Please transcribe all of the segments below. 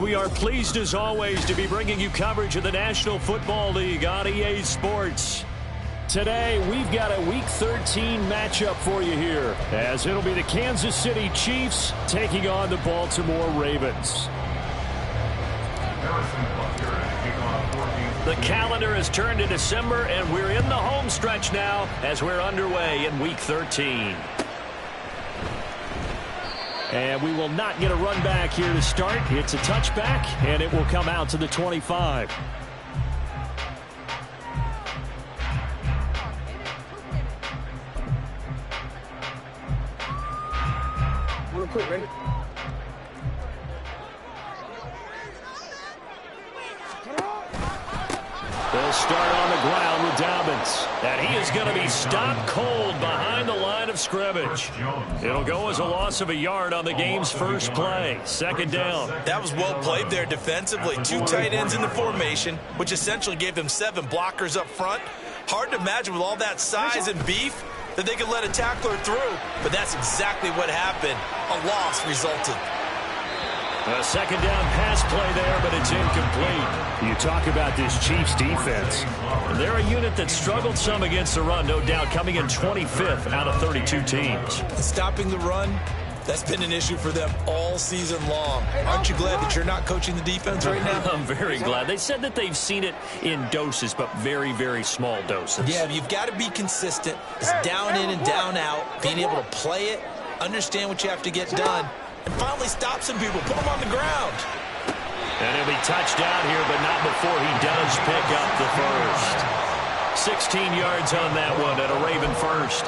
We are pleased as always to be bringing you coverage of the National Football League on EA Sports. Today, we've got a Week 13 matchup for you here, as it'll be the Kansas City Chiefs taking on the Baltimore Ravens. The calendar has turned to December, and we're in the home stretch now as we're underway in Week 13. And we will not get a run back here to start. It's a touchback, and it will come out to the 25. Real quick, ready? They'll start on the ground with Dobbins. And he is going to be stopped cold behind the line of scrimmage. It'll go as a loss of a yard on the game's first play. Second down. That was well played there defensively. Two tight ends in the formation, which essentially gave them 7 blockers up front. Hard to imagine with all that size and beef that they could let a tackler through. But that's exactly what happened. A loss resulted. A second down pass play there, but it's incomplete. You talk about this Chiefs defense. They're a unit that struggled some against the run, no doubt, coming in 25th out of 32 teams. Stopping the run, that's been an issue for them all season long. Aren't you glad that you're not coaching the defense right now? I'm very glad. They said that they've seen it in doses, but very, very small doses. Yeah, you've got to be consistent. It's down in and down out, being able to play it, understand what you have to get done, and finally stop some people, put them on the ground. And he'll be touched down here, but not before he does pick up the first. 16 yards on that one at a Raven first.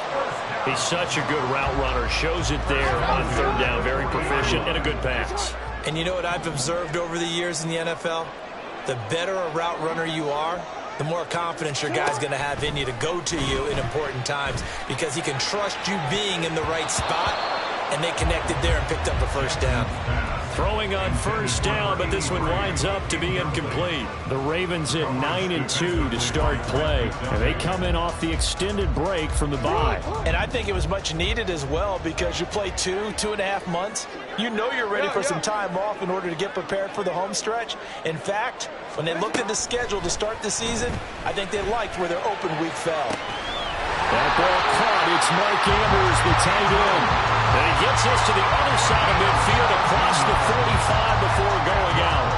He's such a good route runner. Shows it there on third down. Very proficient and a good pass. And you know what I've observed over the years in the NFL? The better a route runner you are, the more confidence your guy's going to have in you to go to you in important times, because he can trust you being in the right spot. And they connected there and picked up a first down. Throwing on first down, but this one winds up to be incomplete. The Ravens at 9-2 to start play, and they come in off the extended break from the bye. And I think it was much needed as well, because you play 2.5 months. You know you're ready for some time off in order to get prepared for the home stretch. In fact, when they looked at the schedule to start the season, I think they liked where their open week fell. That ball caught. It's Mark Andrews, the tight end. And he gets us to the other side of midfield across the 45 before going out.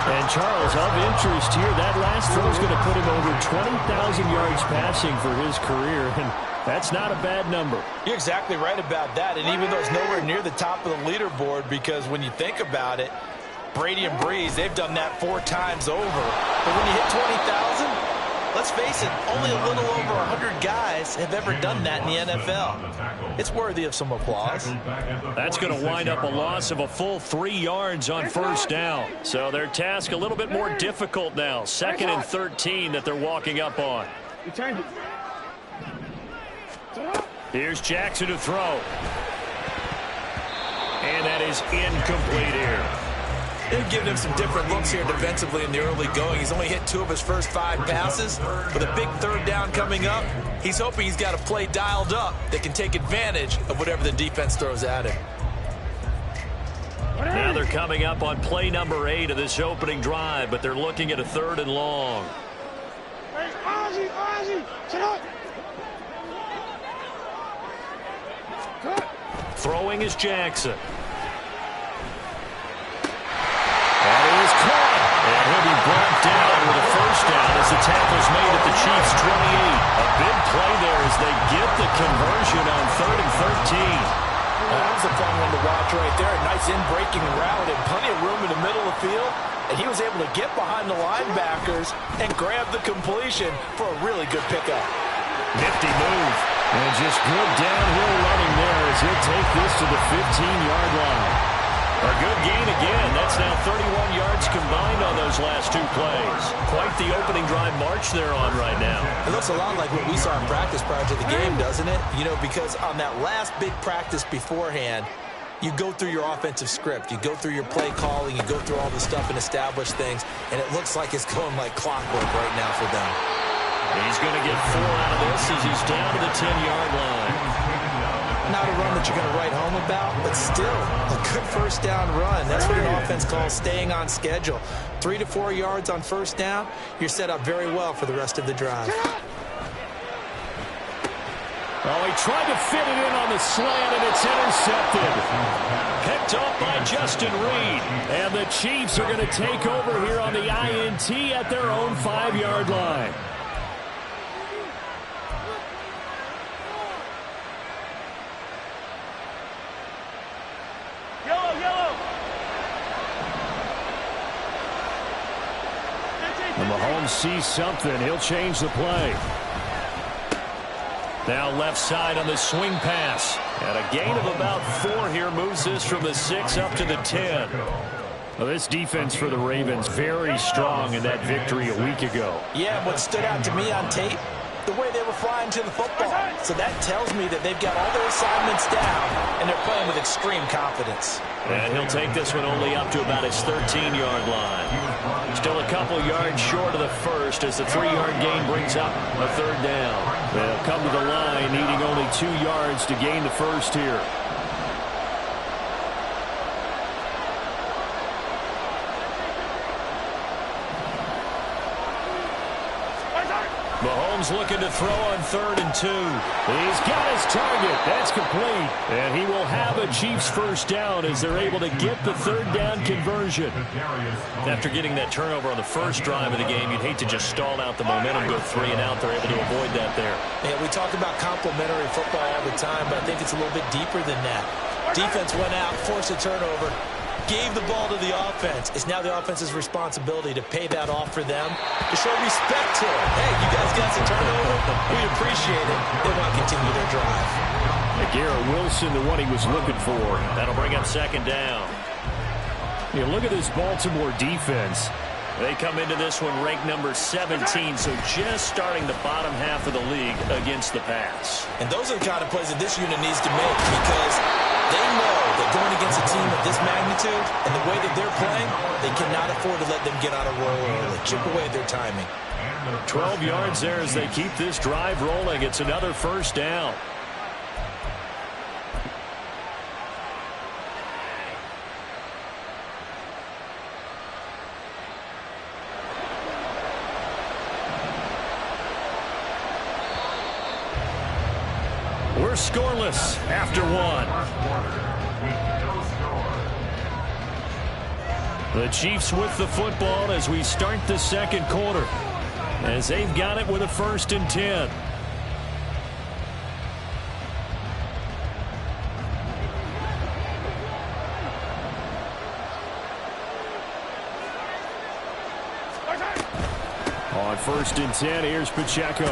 And Charles, of interest here, that last throw is going to put him over 20,000 yards passing for his career. And that's not a bad number. You're exactly right about that. And even though it's nowhere near the top of the leaderboard, because when you think about it, Brady and Breeze, they've done that 4 times over. But when you hit 20,000, let's face it, only a little over 100 guys have ever done that in the NFL. It's worthy of some applause. That's going to wind up a loss of a full 3 yards on first down. So their task a little bit more difficult now. 2nd and 13 that they're walking up on. Here's Jackson to throw. And that is incomplete here. They've given him some different looks here defensively in the early going. He's only hit 2 of his first 5 passes. With a big third down coming up, he's hoping he's got a play dialed up that can take advantage of whatever the defense throws at him. Now they're coming up on play number 8 of this opening drive, but they're looking at a 3rd and long. Throwing is Jackson. That is caught. And he'll be brought down with a first down as the tackle's made at the Chiefs' 28. A big play there as they get the conversion on 3rd and 13. That was a fun one to watch right there. A nice in-breaking route and plenty of room in the middle of the field. And he was able to get behind the linebackers and grab the completion for a really good pickup. Nifty move. And just good downhill running there as he'll take this to the 15-yard line. A good gain again. That's now 31 yards combined on those last 2 plays. Quite the opening drive march they're on right now. It looks a lot like what we saw in practice prior to the game, doesn't it? You know, because on that last big practice beforehand, you go through your offensive script. You go through your play calling. You go through all the stuff and establish things. And it looks like it's going like clockwork right now for them. He's going to get 4 out of this as he's down to the 10-yard line. not a run that you're going to write home about, but still a good first down run. That's what an offense calls staying on schedule. 3 to 4 yards on first down, you're set up very well for the rest of the drive. Oh, he tried to fit it in on the slant, and it's intercepted. Picked off by Justin Reed. And the Chiefs are going to take over here on the INT at their own 5-yard line. And Mahomes sees something. He'll change the play. Now left side on the swing pass. And a gain of about 4 here moves this from the 6 up to the 10. Well, this defense for the Ravens very strong in that victory a week ago. Yeah, what stood out to me on tape, the way they were flying to the football. So that tells me that they've got all their assignments down, and they're playing with extreme confidence. And he'll take this one only up to about his 13-yard line. Still a couple yards short of the first as the 3-yard gain brings up a 3rd down. They'll come to the line needing only 2 yards to gain the first here. Mahomes looking to throw on 3rd and 2. He's got his target. That's complete. And he will have a Chiefs first down as they're able to get the 3rd down conversion. After getting that turnover on the first drive of the game, you'd hate to just stall out the momentum, go 3 and out. They're able to avoid that there. Yeah, we talk about complementary football all the time, but I think it's a little bit deeper than that. Defense went out, forced a turnover, gave the ball to the offense. It's now the offense's responsibility to pay that off for them, to show respect to it. Hey, you guys got some turnover. We appreciate it. They want to continue their drive. Garrett Wilson, the one he was looking for. That'll bring up 2nd down. You look at this Baltimore defense. They come into this one ranked number 17, so just starting the bottom half of the league against the pass. And those are the kind of plays that this unit needs to make, because they know that going against a team of this magnitude and the way that they're playing, they cannot afford to let them get on a roll early. Chip away at their timing. 12 yards there as they keep this drive rolling. It's another first down. We're scoreless after 1. The Chiefs with the football as we start the 2nd quarter, as they've got it with a 1st and 10. On 1st and 10, here's Pacheco.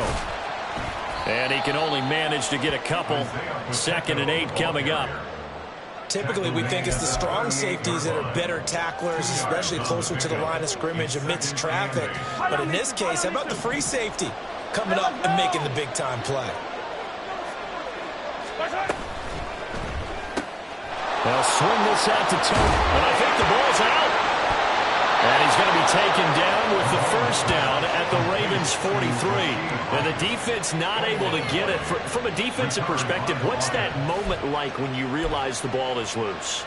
And he can only manage to get a couple. 2nd and 8 coming up. Typically, we think it's the strong safeties that are better tacklers, especially closer to the line of scrimmage amidst traffic. But in this case, how about the free safety coming up and making the big-time play? They'll swing this out to Tony, and I think the ball's out. And he's going to be taken down with the first down at the Ravens' 43. And the defense not able to get it. From a defensive perspective, what's that moment like when you realize the ball is loose?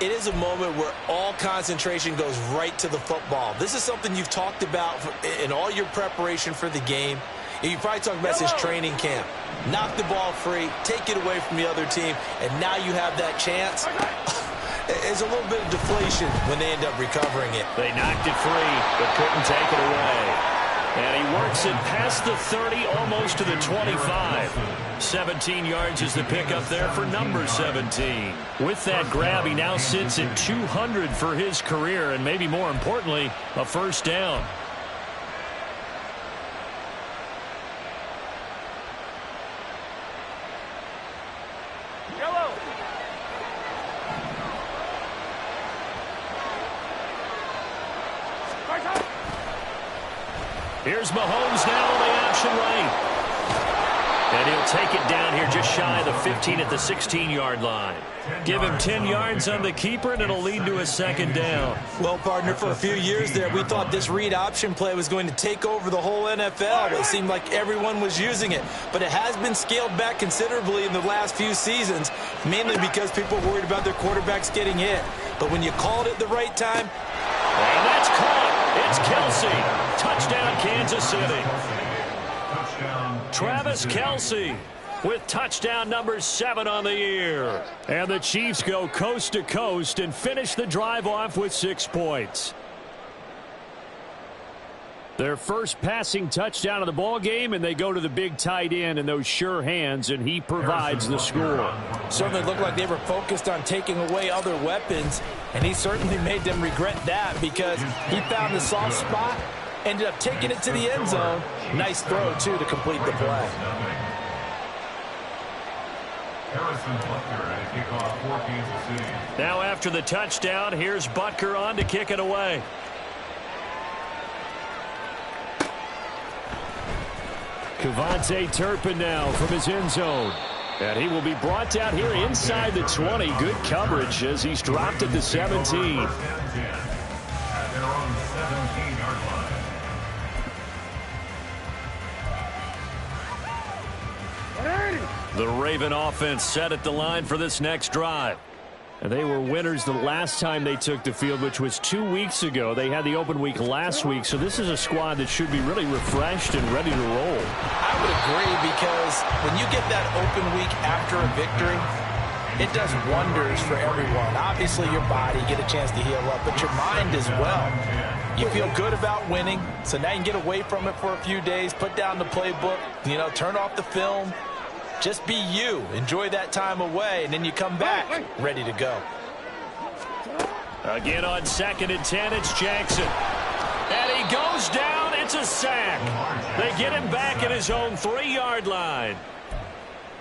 It is a moment where all concentration goes right to the football. This is something you've talked about in all your preparation for the game. You probably talked about this training camp. Knock the ball free, take it away from the other team, and now you have that chance. There's a little bit of deflation when they end up recovering it. They knocked it free, but couldn't take it away. And he works it past the 30, almost to the 25. 17 yards is the pickup there for number 17. With that grab, he now sits at 200 for his career, and maybe more importantly, a first down. Here's Mahomes now on the option right. And he'll take it down here just shy of the 15 at the 16-yard line. Give him 10 yards on the keeper, and it'll lead to a second down. Well, partner, for a few years there, we thought this read option play was going to take over the whole NFL. It seemed like everyone was using it. But it has been scaled back considerably in the last few seasons, mainly because people are worried about their quarterbacks getting hit. But when you called it the right time... And that's caught. It's Kelce. Touchdown, Kansas City. Travis Kelce with touchdown number 7 on the year. And the Chiefs go coast to coast and finish the drive off with 6 points. Their first passing touchdown of the ball game, and they go to the big tight end in those sure hands, and he provides the score. Certainly looked like they were focused on taking away other weapons, and he certainly made them regret that because he found the soft spot, ended up taking it to the end zone. Nice throw, too, to complete the play. Now after the touchdown, here's Butker on to kick it away. Kevontae Turpin now from his end zone. And he will be brought down here inside the 20. Good coverage as he's dropped at the 17. The Raven offense set at the line for this next drive. And they were winners the last time they took the field, which was 2 weeks ago. They had the open week last week, so this is a squad that should be really refreshed and ready to roll. I would agree because when you get that open week after a victory, it does wonders for everyone. Obviously, your body, get a chance to heal up, but your mind as well. You feel good about winning, so now you can get away from it for a few days, put down the playbook, turn off the film. Just be you. Enjoy that time away, and then you come back ready to go. Again on 2nd and 10, it's Jackson. And he goes down. It's a sack. They get him back at his own 3-yard line.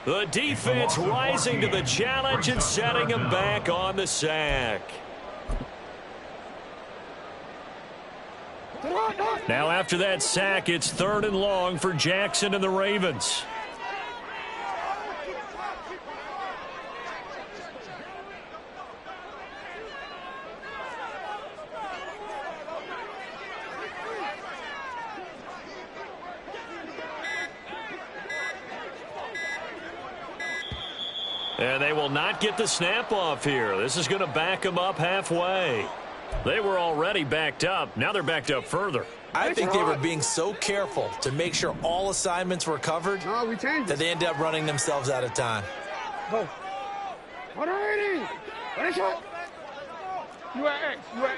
The defense rising to the challenge and setting him back on the sack. Now after that sack, it's 3rd and long for Jackson and the Ravens. And they will not get the snap off here. This is going to back them up halfway. They were already backed up. Now they're backed up further. I think they were being so careful to make sure all assignments were covered that they ended up running themselves out of time. Go. What are you? What is it? You are X. You are X.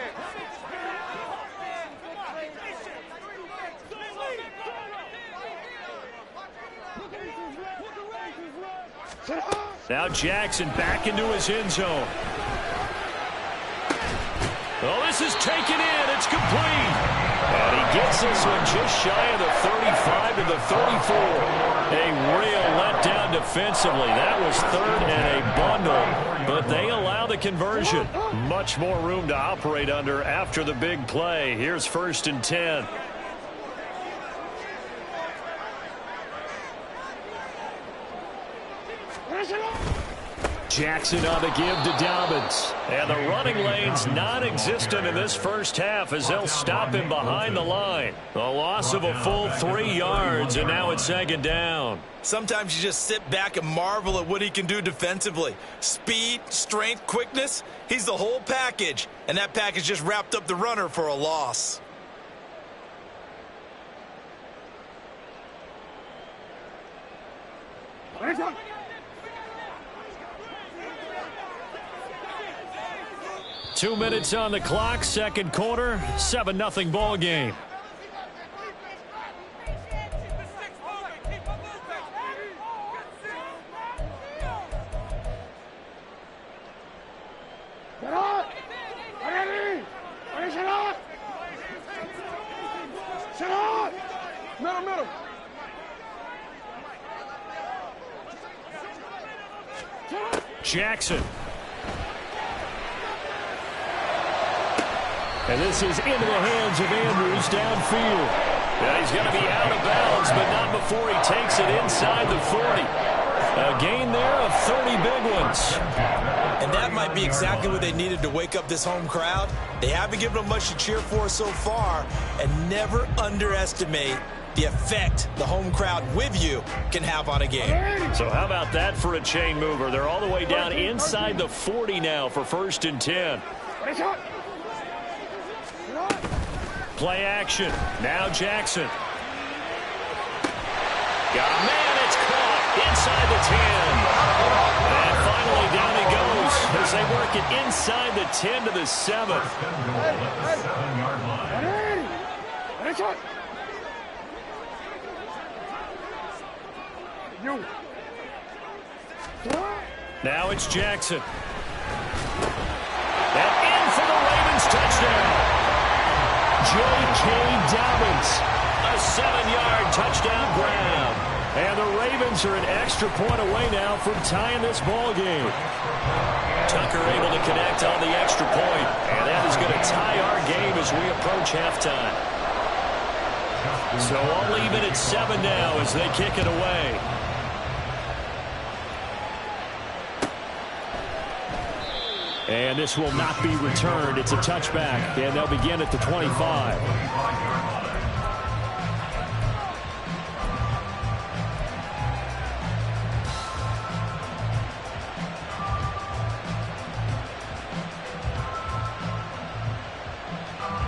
Now Jackson back into his end zone. Oh, this is taken in. It's complete. And he gets this one just shy of the 35 to the 34. A real letdown defensively. That was 3rd and a bundle. But they allow the conversion. Much more room to operate under after the big play. Here's 1st and 10. Jackson on the give to Dobbins. And the running lane's non-existent in this first half as they'll stop him behind the line. A loss of a full 3 yards, and now it's 2nd down. Sometimes you just sit back and marvel at what he can do defensively. Speed, strength, quickness, he's the whole package. And that package just wrapped up the runner for a loss. Two minutes on the clock, second quarter, 7-0 ball game. Middle. Jackson. And this is into the hands of Andrews downfield. Yeah, he's going to be out of bounds, but not before he takes it inside the 40. A gain there of 30 big ones. And that might be exactly what they needed to wake up this home crowd. They haven't given them much to cheer for so far, and never underestimate the effect the home crowd with you can have on a game. So how about that for a chain mover? They're all the way down inside the 40 now for 1st and 10. Play action. Now Jackson. Got a man. It's caught inside the 10. And finally down he goes as they work it inside the 10 to the 7. Now it's Jackson. And in for the Ravens touchdown. J.K. Dobbins, a 7-yard touchdown grab. And the Ravens are an extra point away now from tying this ball game. Tucker able to connect on the extra point. And that is going to tie our game as we approach halftime. So I'll leave it at 7 now as they kick it away. And this will not be returned. It's a touchback, and they'll begin at the 25.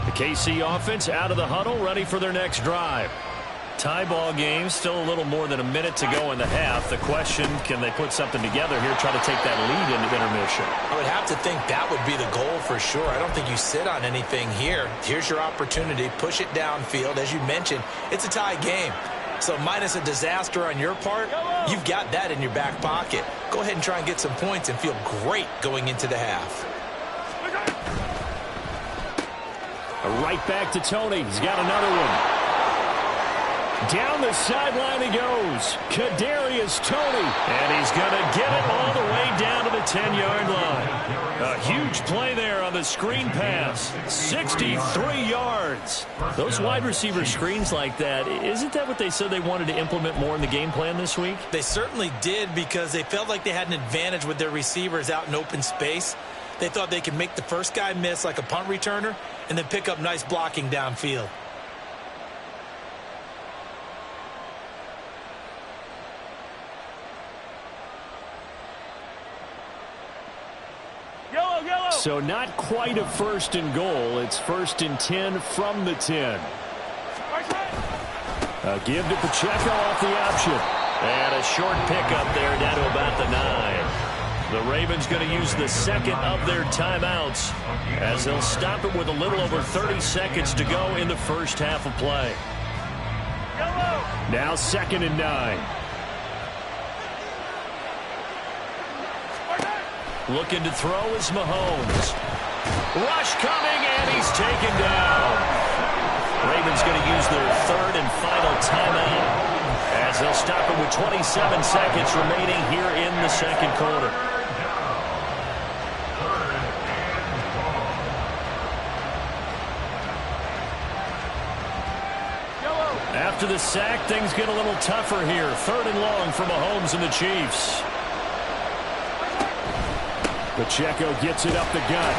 The KC offense out of the huddle, ready for their next drive. Tie ball game, still a little more than a minute to go in the half. The question, can they put something together here, try to take that lead into intermission? I would have to think that would be the goal for sure. I don't think you sit on anything here. Here's your opportunity. Push it downfield. As you mentioned, it's a tie game. So minus a disaster on your part, you've got that in your back pocket. Go ahead and try and get some points and feel great going into the half. Right back to Tony. He's got another one. Down the sideline he goes. Kadarius Toney. And he's going to get it all the way down to the 10-yard line. A huge play there on the screen pass. 63 yards. Those wide receiver screens like that, isn't that what they said they wanted to implement more in the game plan this week? They certainly did because they felt like they had an advantage with their receivers out in open space. They thought they could make the first guy miss like a punt returner and then pick up nice blocking downfield. So not quite a 1st and goal. It's 1st and 10 from the 10. A give to Pacheco off the option. And a short pickup there down to about the 9. The Ravens going to use the second of their timeouts as they'll stop it with a little over 30 seconds to go in the first half of play. Now 2nd and 9. Looking to throw is Mahomes. Rush coming, and he's taken down. Ravens going to use their 3rd and final timeout as they'll stop it with 27 seconds remaining here in the 2nd quarter. After the sack, things get a little tougher here. 3rd and long for Mahomes and the Chiefs. Pacheco gets it up the gut.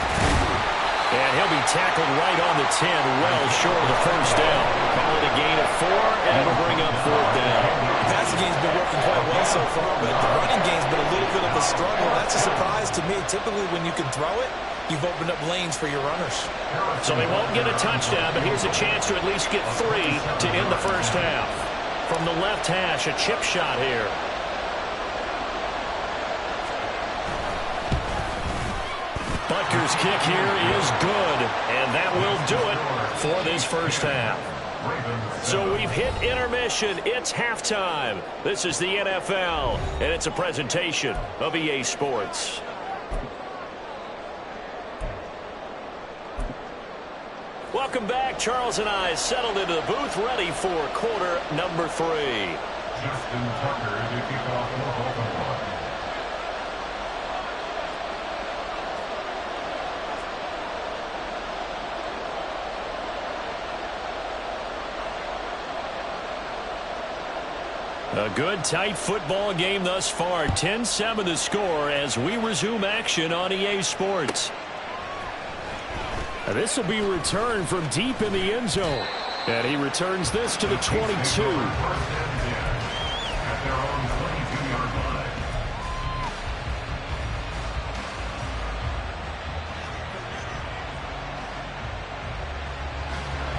And he'll be tackled right on the 10, well short of the first down. Call it a gain of 4, and it'll bring up 4th down. The passing game's been working quite well so far, but the running game's been a little bit of a struggle. That's a surprise to me. Typically, when you can throw it, you've opened up lanes for your runners. So they won't get a touchdown, but here's a chance to at least get 3 to end the first half. From the left hash, a chip shot here. Butker's kick here is good, and that will do it for this first half. So we've hit intermission. It's halftime. This is the NFL, and it's a presentation of EA Sports. Welcome back. Charles and I settled into the booth, ready for quarter number 3. Justin Tucker to kick off the open one. A good, tight football game thus far. 10-7 the score as we resume action on EA Sports. This will be returned from deep in the end zone. And he returns this to the 22.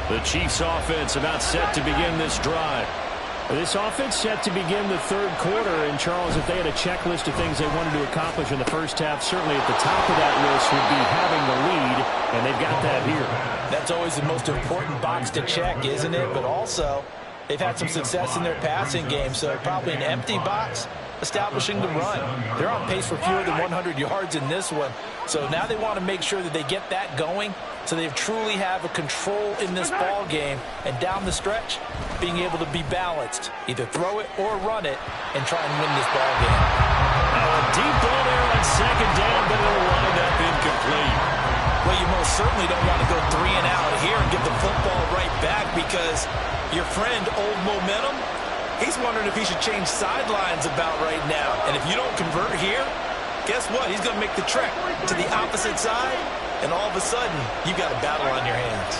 The Chiefs offense about set to begin this drive. This offense set to begin the third quarter. And, Charles, if they had a checklist of things they wanted to accomplish in the first half, certainly at the top of that list would be having the lead, and they've got that here. That's always the most important box to check, isn't it? But also, they've had some success in their passing game, so probably an empty box establishing the run. They're on pace for fewer than 100 yards in this one. So now they want to make sure that they get that going so they truly have a control in this ball game, and down the stretch, being able to be balanced. Either throw it or run it and try and win this ball game. A deep ball there on second down, but it'll wind up incomplete. Well, you most certainly don't want to go 3 and out here and get the football right back, because your friend, Old Momentum, he's wondering if he should change sidelines about right now. And if you don't convert here, guess what? He's going to make the trek to the opposite side, and all of a sudden, you've got a battle on your hands.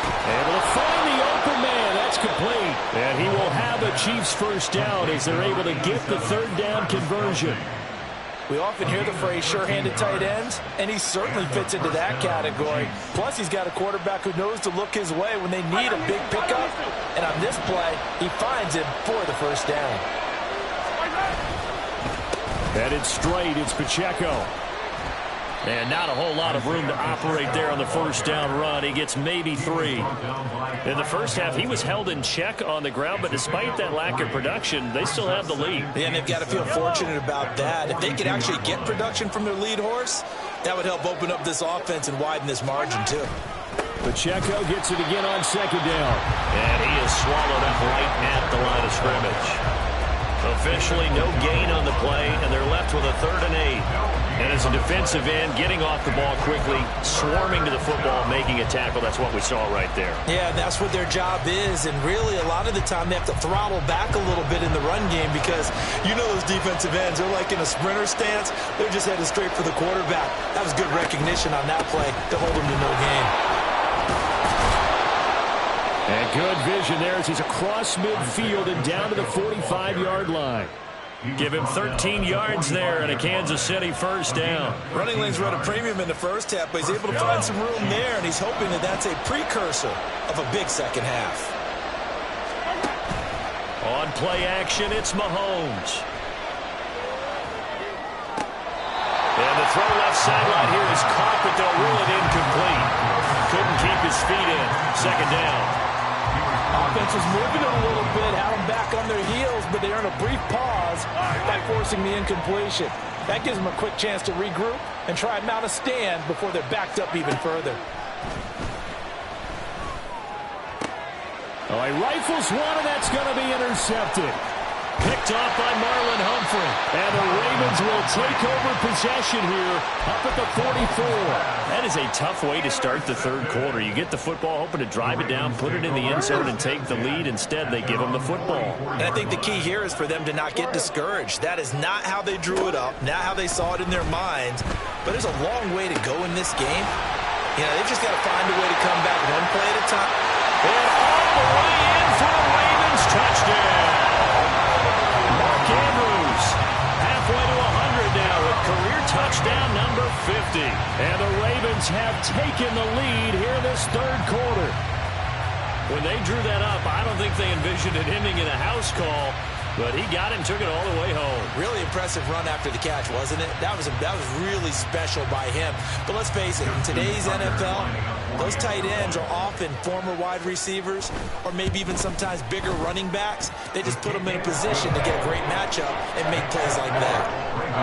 Able to find the open man. That's complete. And he will have a Chiefs first down as they're able to get the third down conversion. We often hear the phrase sure-handed tight ends, and he certainly fits into that category. Plus, he's got a quarterback who knows to look his way when they need a big pickup. And on this play, he finds him for the first down. Headed straight, it's Pacheco. And not a whole lot of room to operate there on the first down run. He gets maybe 3. In the first half, he was held in check on the ground, but despite that lack of production, they still have the lead. Yeah, and they've got to feel fortunate about that. If they could actually get production from their lead horse, that would help open up this offense and widen this margin, too. Pacheco gets it again on second down. And he is swallowed up right at the line of scrimmage. Officially no gain on the play, and they're left with a 3rd and 8. And as a defensive end, getting off the ball quickly, swarming to the football, making a tackle, that's what we saw right there. Yeah, that's what their job is, and really a lot of the time they have to throttle back a little bit in the run game, because you know those defensive ends, they're like in a sprinter stance. They're just headed straight for the quarterback. That was good recognition on that play to hold them to no gain. And good vision there as he's across midfield and down to the 45-yard line. Give him 13 yards there and a Kansas City first down. Running lanes run a premium in the first half, but he's able to find some room there, and he's hoping that that's a precursor of a big second half. On play action, it's Mahomes. And the throw left sideline here is caught, but they'll rule it incomplete. Couldn't keep his feet in. Second down. Offense was moving it a little bit, had them back on their heels, but they earned a brief pause by forcing the incompletion. That gives them a quick chance to regroup and try and mount a stand before they're backed up even further. Oh, he rifles one, and that's going to be intercepted. Picked off by Marlon Humphrey. And the Ravens will take over possession here up at the 44. That is a tough way to start the third quarter. You get the football, hoping to drive it down, put it in the end zone, and take the lead. Instead, they give them the football. And I think the key here is for them to not get discouraged. That is not how they drew it up, not how they saw it in their minds. But there's a long way to go in this game. You know, they've just got to find a way to come back one play at a time. And all the way in for a Ravens touchdown. Mark Andrews, halfway to 100 now with career touchdown number 50. And the Ravens have taken the lead here this third quarter. When they drew that up, I don't think they envisioned it ending in a house call, but he got him, took it all the way home. Really impressive run after the catch, wasn't it? That was really special by him. But let's face it, in today's NFL, those tight ends are often former wide receivers or maybe even sometimes bigger running backs. They just put them in a position to get a great matchup and make plays like that.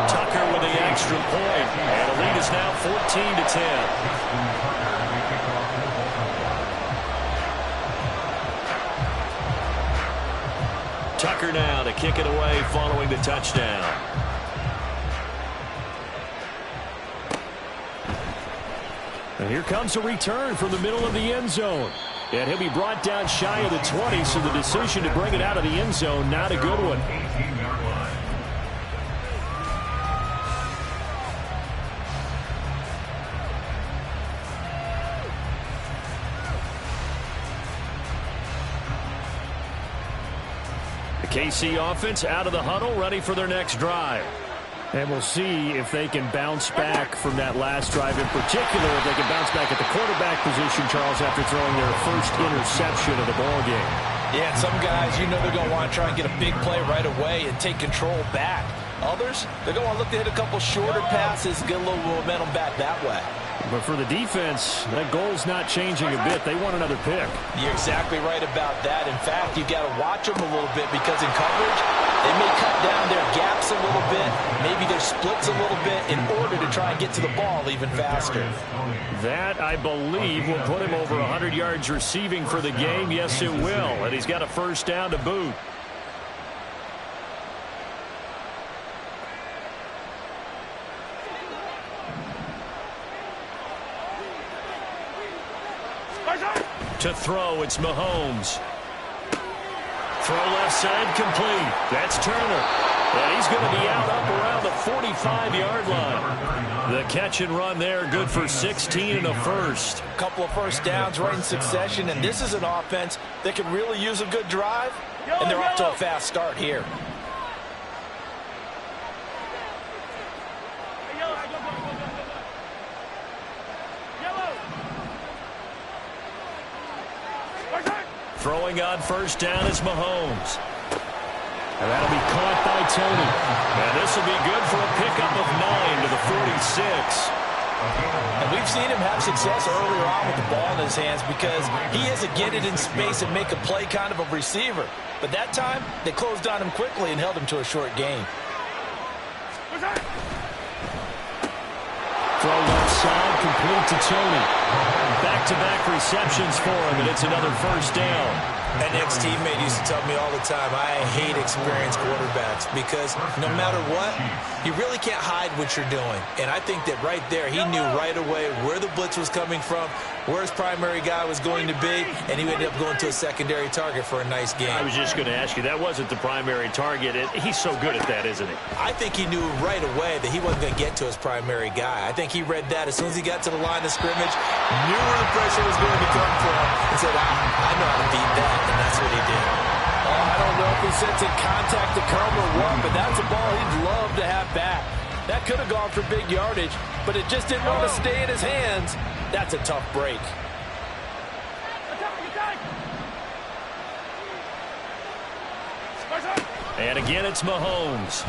Tucker with the extra point, and the lead is now 14-10. Tucker now to kick it away following the touchdown. And here comes a return from the middle of the end zone. And he'll be brought down shy of the 20, so the decision to bring it out of the end zone, not a good one. 18-yard line. The KC offense out of the huddle, ready for their next drive. And we'll see if they can bounce back from that last drive, in particular, if they can bounce back at the quarterback position, Charles, after throwing their first interception of the ballgame. Yeah, and some guys, you know they're going to want to try and get a big play right away and take control back. Others, they're going to look to hit a couple shorter passes, get a little momentum back that way. But for the defense, that goal's not changing a bit. They want another pick. You're exactly right about that. In fact, you've got to watch them a little bit because in coverage, they may cut down their gaps a little bit, maybe their splits a little bit in order to try and get to the ball even faster. That, I believe, will put him over 100 yards receiving for the game. Yes, it will. And he's got a first down to boot. To throw, it's Mahomes. Throw left side, complete. That's Turner. And he's going to be out up around the 45-yard line. The catch and run there, good for 16 and a first. A couple of first downs right in succession, and this is an offense that can really use a good drive, and they're off to a fast start here. Throwing on first down is Mahomes. And that'll be caught by Tony. And this will be good for a pickup of 9 to the 46. And we've seen him have success earlier on with the ball in his hands because he is a get it in space and make a play kind of a receiver. But that time, they closed on him quickly and held him to a short gain. Throw left side, complete to Tony. Back-to-back receptions for him, and it's another first down. An ex-teammate used to tell me all the time, I hate experienced quarterbacks because no matter what, you really can't hide what you're doing. And I think that right there, he knew right away where the blitz was coming from, where his primary guy was going to be, and he ended up going to a secondary target for a nice game. I was just going to ask you, that wasn't the primary target. He's so good at that, isn't he? I think he knew right away that he wasn't going to get to his primary guy. I think he read that as soon as he got to the line of scrimmage, knew where the pressure was going to come from, and said, I know how to beat that, and that's what he did. I don't know if he sensing contact to come or what, but that's a ball he'd love to have back. That could have gone for big yardage, but it just didn't want to stay in his hands. That's a tough break. And again, it's Mahomes.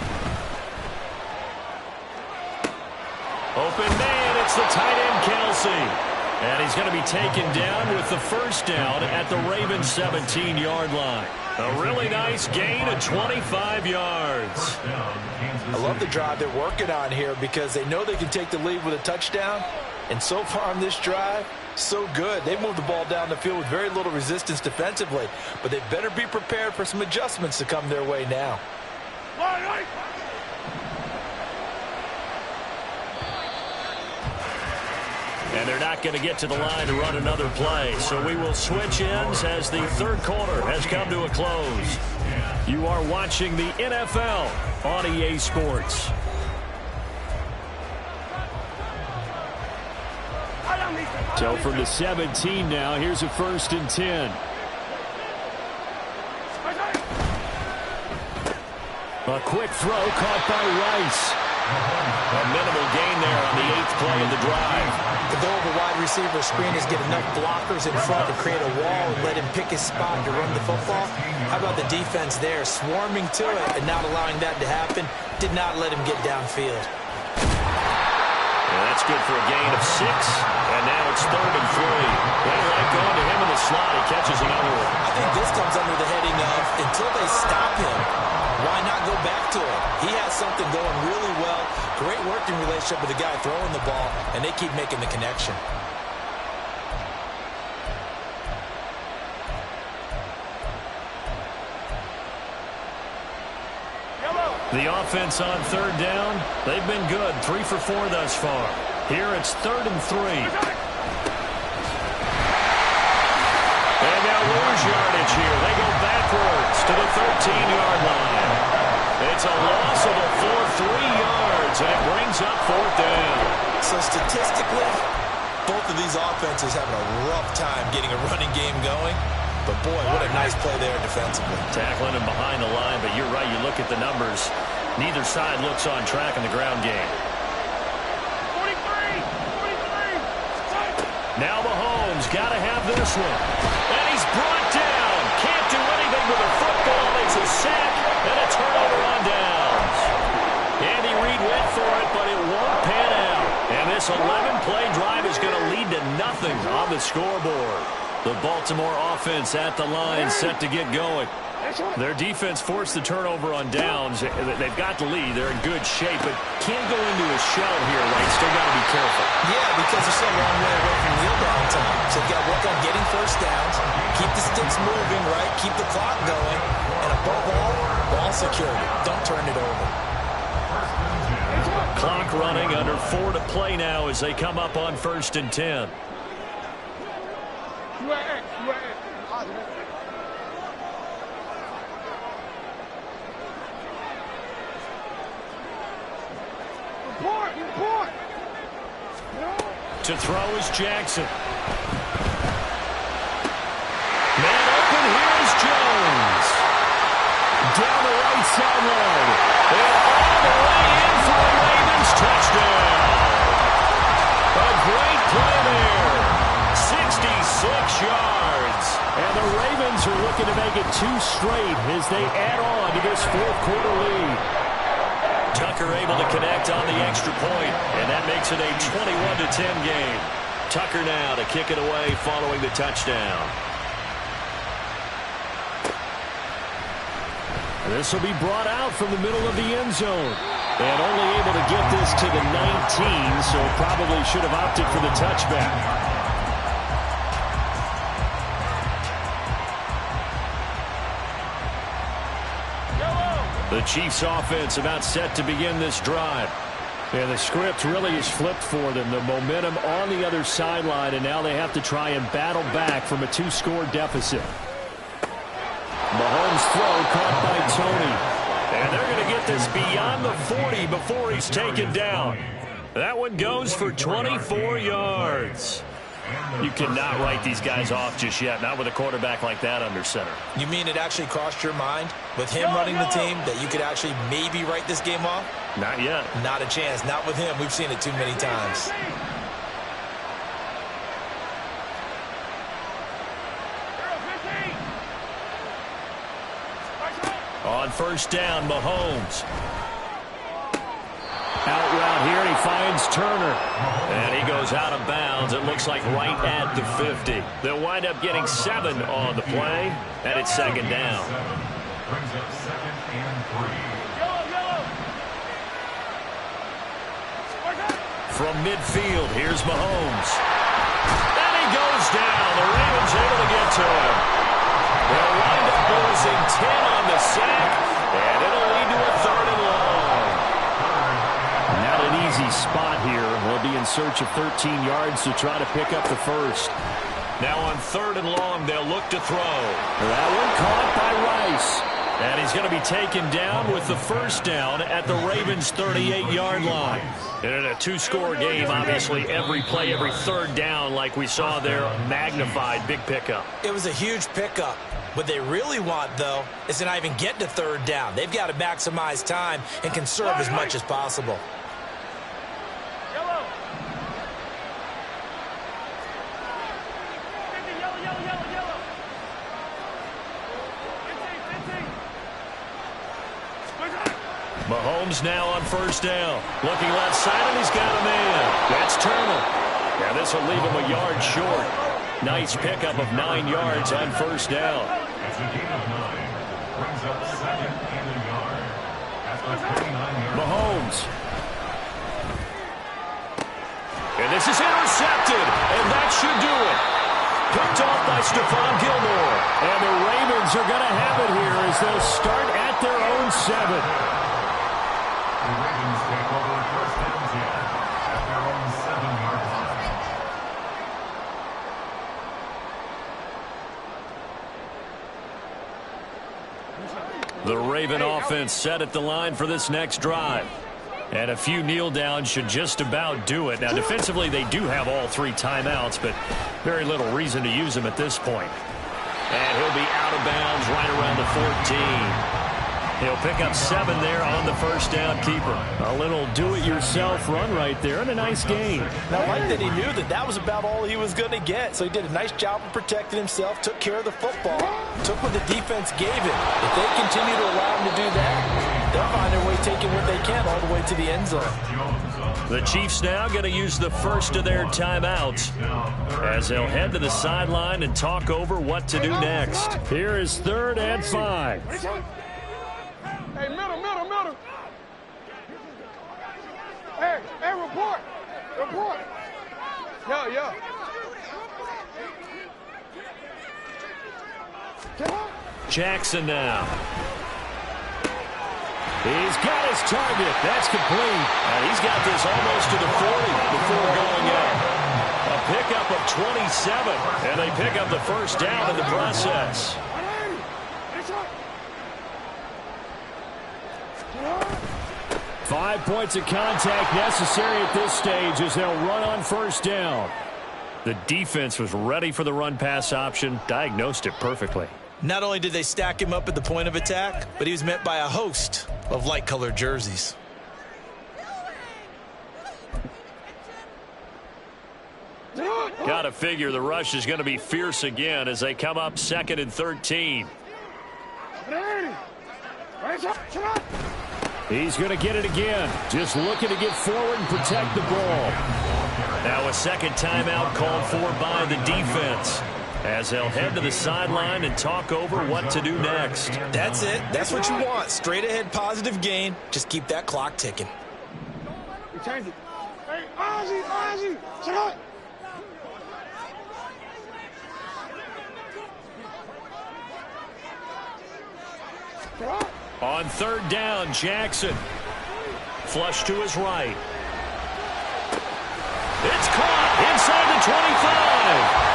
Open man, it's the tight end, Kelsey. And he's going to be taken down with the first down at the Ravens' 17-yard line. A really nice gain of 25 yards. I love the drive they're working on here because they know they can take the lead with a touchdown. And so far on this drive, so good. They moved the ball down the field with very little resistance defensively. But they better be prepared for some adjustments to come their way now. And they're not going to get to the line to run another play. So we will switch ends as the third quarter has come to a close. You are watching the NFL on EA Sports. So from the 17 now, here's a 1st and 10. A quick throw caught by Rice. A minimal gain there on the 8th play of the drive. The goal of a wide receiver screen is get enough blockers in front to create a wall and let him pick his spot to run the football. How about the defense there, swarming to it and not allowing that to happen? Did not let him get downfield. And that's good for a gain of 6. And now it's 3rd and 3. They like going to him in the slot. He catches another one. I think this comes under the heading of until they stop him, why not go back to it? He has something going really well. Great working relationship with the guy throwing the ball, and they keep making the connection. The offense on 3rd down, they've been good. 3 for 4 thus far. Here it's 3rd and 3. 15-yard line. It's a loss of a full 3 yards, and it brings up 4th down. So statistically, both of these offenses having a rough time getting a running game going. But, boy, what a nice play there defensively. Tackling him behind the line, but you're right. You look at the numbers. Neither side looks on track in the ground game. 43! Now Mahomes got to have this one. And he's brought down. Can't do anything with a football. Makes a sack and a turnover on downs. Andy Reid went for it, but it won't pan out. And this 11-play drive is going to lead to nothing on the scoreboard. The Baltimore offense at the line, set to get going. Their defense forced the turnover on downs. They've got the lead. They're in good shape, but can't go into a shell here, right? Still got to be careful. Yeah, because they're still a long way away from kneel down time. So they've got to work on getting first downs, keep the sticks moving, right? Keep the clock going. And above all, ball security. Don't turn it over. Clock running, under 4 to play now as they come up on 1st and 10. To throw is Jackson. Man open, here's Jones. Down the right sideline. And all the way in for a Ravens touchdown. A great play there. 66 yards. And the Ravens are looking to make it 2 straight as they add on to this 4th-quarter lead. Tucker able to connect on the extra point, and that makes it a 21-10 game. Tucker now to kick it away following the touchdown. This will be brought out from the middle of the end zone. And only able to get this to the 19, so probably should have opted for the touchback. The Chiefs offense about set to begin this drive. And the script really is flipped for them. The momentum on the other sideline, and now they have to try and battle back from a 2-score deficit. Mahomes' throw caught by Tony. And they're going to get this beyond the 40 before he's taken down. That one goes for 24 yards. You cannot write these guys off just yet, not with a quarterback like that under center. You mean it actually crossed your mind with him running the team that you could actually maybe write this game off? Not yet. Not a chance. Not with him. We've seen it too many times. On 1st down, Mahomes. Out route here, he finds Turner. And he goes out of bounds, it looks like right at the 50. They'll wind up getting 7 on the play, and it's 2nd down. Brings up 2nd and 3. From midfield, here's Mahomes. And he goes down. The Ravens able to get to him. They'll wind up losing 10 on the sack, and it'll lead to a 3rd and long. Not an easy spot here. They'll be in search of 13 yards to try to pick up the first. Now on 3rd and long, they'll look to throw. That one caught by Rice. And he's going to be taken down with the 1st down at the Ravens' 38-yard line. And in a 2-score game, obviously, every play, every 3rd down, like we saw there, magnified, big pickup. It was a huge pickup. What they really want, though, is to not even get to 3rd down. They've got to maximize time and conserve as much as possible. Mahomes now on 1st down. Looking left side, and he's got a man. That's Turner. Now this will leave him a yard short. Nice pickup of 9 yards on 1st down. It's a gain of 9. Brings up 2nd and a yard. At the 39-yard. Mahomes. And this is intercepted, and that should do it. Picked off by Stephon Gilmore. And the Ravens are going to have it here as they'll start at their own 7. The Ravens take over 1st and 10 at their own 7-yard line. The Raven offense set at the line for this next drive. And a few kneel downs should just about do it. Now, defensively, they do have all 3 timeouts, but very little reason to use them at this point. And he'll be out of bounds right around the 14. He'll pick up 7 there on the first down keeper. A little do-it-yourself run right there and a nice gain. Now, I like that he knew that was about all he was going to get. So he did a nice job of protecting himself, took care of the football, took what the defense gave him. If they continue to allow him to do that, they'll find their way taking what they can all the way to the end zone. The Chiefs now going to use the first of their timeouts as they'll head to the sideline and talk over what to do next. Here is 3rd and 5. Hey, middle. Hey, report. Yeah. Jackson now. He's got his target. That's complete. And he's got this almost to the 40 before going out. A pickup of 27, and they pick up the first down in the process. 5 points of contact necessary at this stage as they'll run on first down. The defense was ready for the run-pass option, diagnosed it perfectly. Not only did they stack him up at the point of attack, but he was met by a host of light-colored jerseys. Got to figure the rush is going to be fierce again as they come up 2nd and 13. He's going to get it again. Just looking to get forward and protect the ball. Now a second timeout called for by the defense as they'll head to the sideline and talk over what to do next. That's it. That's what you want. Straight ahead positive gain. Just keep that clock ticking. We change it. Hey, Ozzie, check out. On 3rd down, Jackson. Flush to his right. It's caught inside the 25.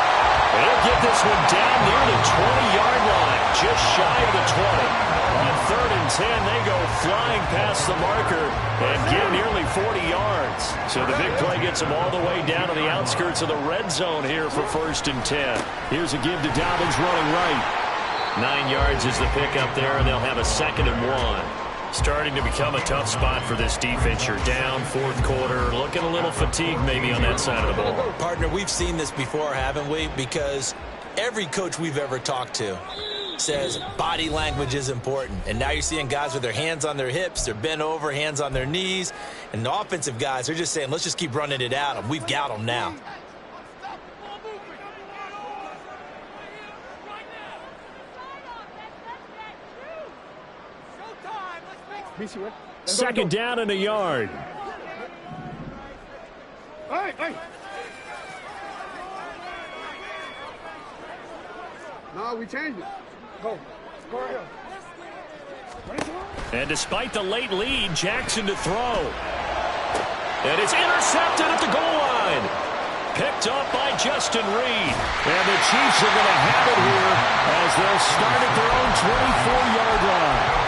They'll get this one down near the 20-yard line, just shy of the 20. On 3rd and 10, they go flying past the marker and get nearly 40 yards. So the big play gets them all the way down to the outskirts of the red zone here for 1st and 10. Here's a give to Dobbins running right. 9 yards is the pickup there, and they'll have a 2nd and 1. Starting to become a tough spot for this defense. You're down 4th quarter, looking a little fatigued maybe on that side of the ball. Partner, we've seen this before, haven't we? Because every coach we've ever talked to says body language is important. And now you're seeing guys with their hands on their hips, they're bent over, hands on their knees. And the offensive guys, they're just saying, let's just keep running it at them. We've got them now. Second down and a yard. Hey. No, we changed it. Go right here. And despite the late lead, Jackson to throw. And it's intercepted at the goal line. Picked up by Justin Reed. And the Chiefs are going to have it here as they'll start at their own 24-yard line.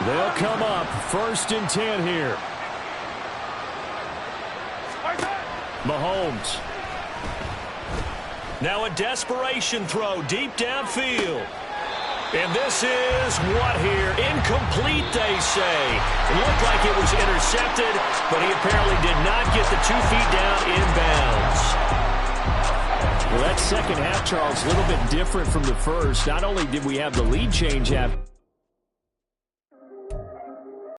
They'll come up 1st and 10 here. Mahomes. Now a desperation throw deep downfield. And this is what here? Incomplete, they say. It looked like it was intercepted, but he apparently did not get the 2 feet down inbounds. Well, that second half, Charles, a little bit different from the first. Not only did we have the lead change happen,